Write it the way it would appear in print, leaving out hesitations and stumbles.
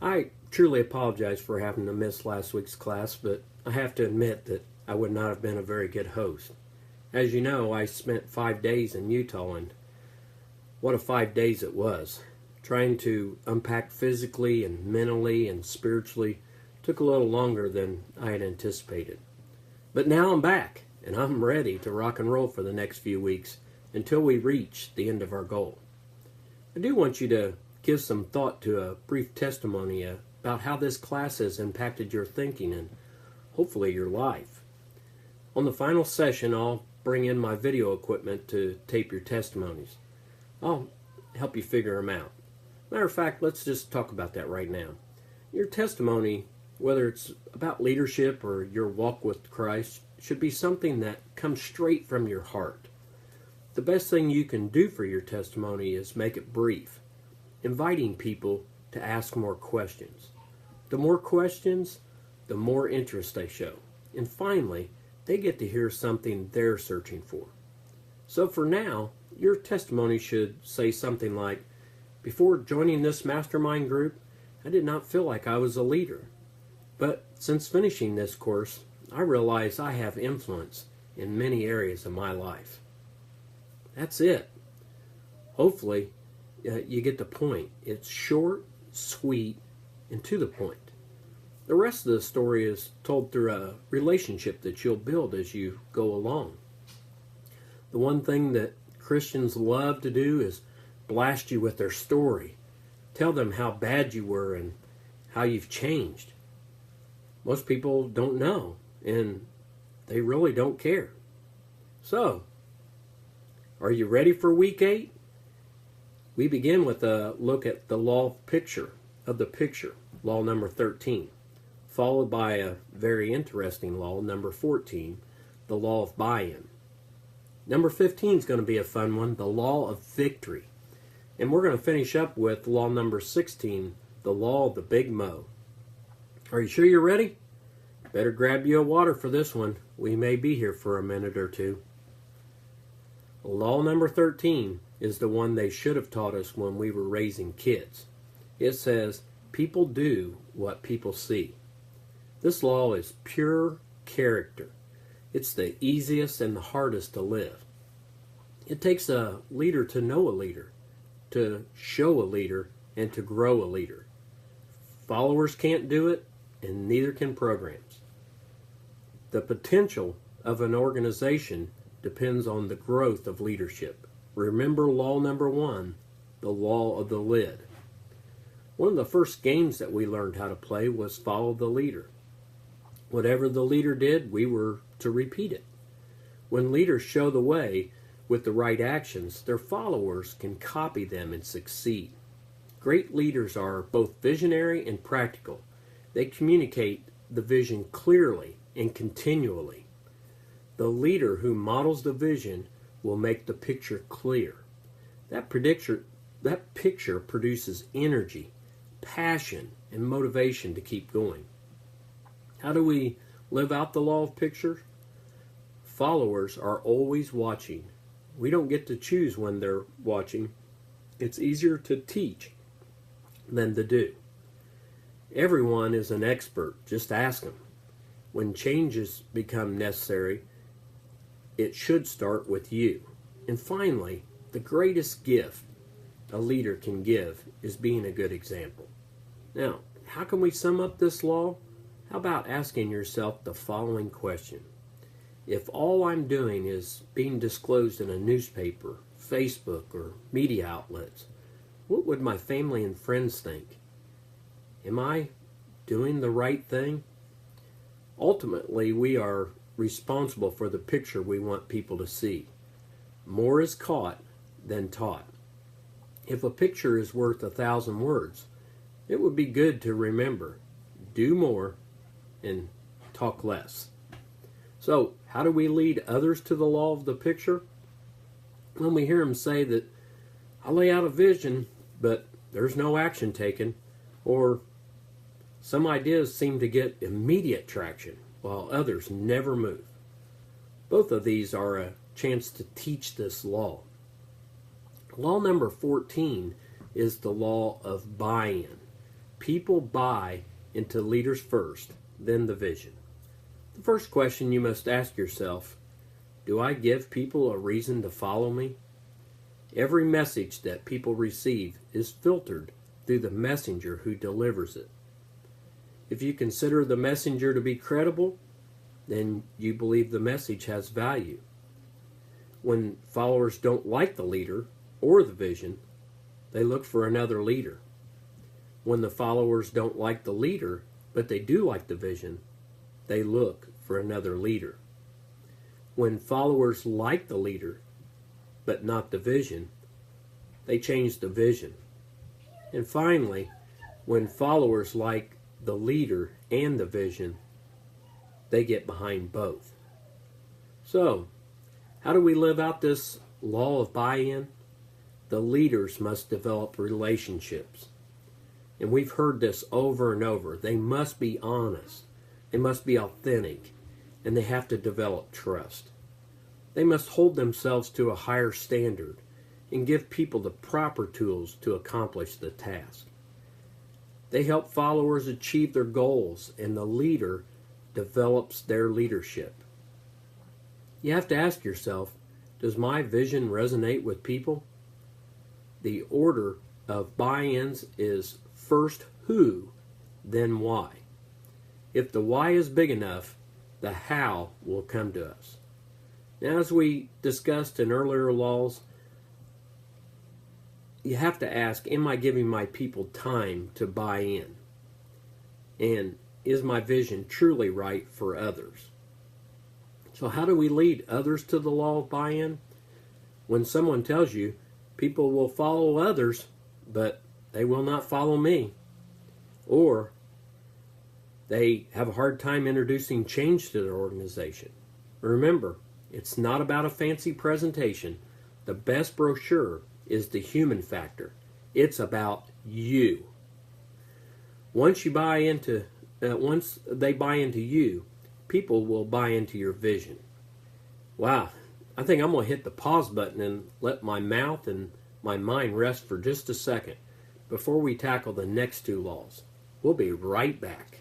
I truly apologize for having to miss last week's class, but I have to admit that I would not have been a very good host. As you know, I spent 5 days in Utah, and what a 5 days it was. Trying to unpack physically and mentally and spiritually took a little longer than I had anticipated. But now I'm back, and I'm ready to rock and roll for the next few weeks until we reach the end of our goal. I do want you to give some thought to a brief testimony about how this class has impacted your thinking and hopefully your life. On the final session, I'll bring in my video equipment to tape your testimonies. I'll help you figure them out. Matter of fact, let's just talk about that right now. Your testimony, whether it's about leadership or your walk with Christ, should be something that comes straight from your heart. The best thing you can do for your testimony is make it brief, inviting people to ask more questions. The more questions, the more interest they show. And finally, they get to hear something they're searching for. So for now, your testimony should say something like, before joining this mastermind group, I did not feel like I was a leader. But since finishing this course, I realize I have influence in many areas of my life. That's it. Hopefully, you get the point. It's short, sweet, and to the point. The rest of the story is told through a relationship that you'll build as you go along. The one thing that Christians love to do is blast you with their story. Tell them how bad you were and how you've changed. Most people don't know, and they really don't care. So, are you ready for week 8? We begin with a look at the law of the picture, law number 13, followed by a very interesting law, number 14, the law of buy-in. Number 15 is going to be a fun one, the law of victory. And we're going to finish up with law number 16, the law of the big mo. Are you sure you're ready? Better grab you a water for this one. We may be here for a minute or two. Law number 13 is the one they should have taught us when we were raising kids. It says, people do what people see. This law is pure character. It's the easiest and the hardest to live. It takes a leader to know a leader, to show a leader, and to grow a leader. Followers can't do it, and neither can programs. The potential of an organization depends on the growth of leadership. Remember law number 1, the law of the lid. One of the first games that we learned how to play was follow the leader. Whatever the leader did, we were to repeat it. When leaders show the way with the right actions, their followers can copy them and succeed. Great leaders are both visionary and practical. They communicate the vision clearly and continually. The leader who models the vision will make the picture clear. That picture produces energy, passion, and motivation to keep going. How do we live out the law of pictures? Followers are always watching. We don't get to choose when they're watching. It's easier to teach than to do. Everyone is an expert. Just ask them. When changes become necessary, it should start with you. And finally, the greatest gift a leader can give is being a good example. Now, how can we sum up this law? How about asking yourself the following question? If all I'm doing is being disclosed in a newspaper, Facebook, or media outlets, what would my family and friends think? Am I doing the right thing? Ultimately, we are responsible for the picture we want people to see. More is caught than taught. If a picture is worth 1,000 words, it would be good to remember, do more and talk less. So, how do we lead others to the law of the picture? When we hear them say that, I lay out a vision, but there's no action taken, or some ideas seem to get immediate traction, while others never move. Both of these are a chance to teach this law. Law number 14 is the law of buy-in. People buy into leaders first, then the vision. The first question you must ask yourself, do I give people a reason to follow me? Every message that people receive is filtered through the messenger who delivers it. If you consider the messenger to be credible, then you believe the message has value. When followers don't like the leader or the vision, they look for another leader. When the followers don't like the leader, but they do like the vision, they look for another leader. When followers like the leader, but not the vision, they change the vision. And finally, when followers like the leader and the vision, they get behind both. So, how do we live out this law of buy-in? The leaders must develop relationships. And we've heard this over and over. They must be honest. They must be authentic. And they have to develop trust. They must hold themselves to a higher standard and give people the proper tools to accomplish the task. They help followers achieve their goals, and the leader develops their leadership. You have to ask yourself, does my vision resonate with people? The order of buy-ins is first who, then why. If the why is big enough, the how will come to us. Now, as we discussed in earlier laws, you have to ask, am I giving my people time to buy in? And is my vision truly right for others? So how do we lead others to the law of buy-in? When someone tells you, people will follow others, but they will not follow me. Or they have a hard time introducing change to their organization. Remember, it's not about a fancy presentation. The best brochure is the human factor. It's about you. Once they buy into you, people will buy into your vision. Wow, I think I'm going to hit the pause button and let my mouth and my mind rest for just a second before we tackle the next two laws. We'll be right back.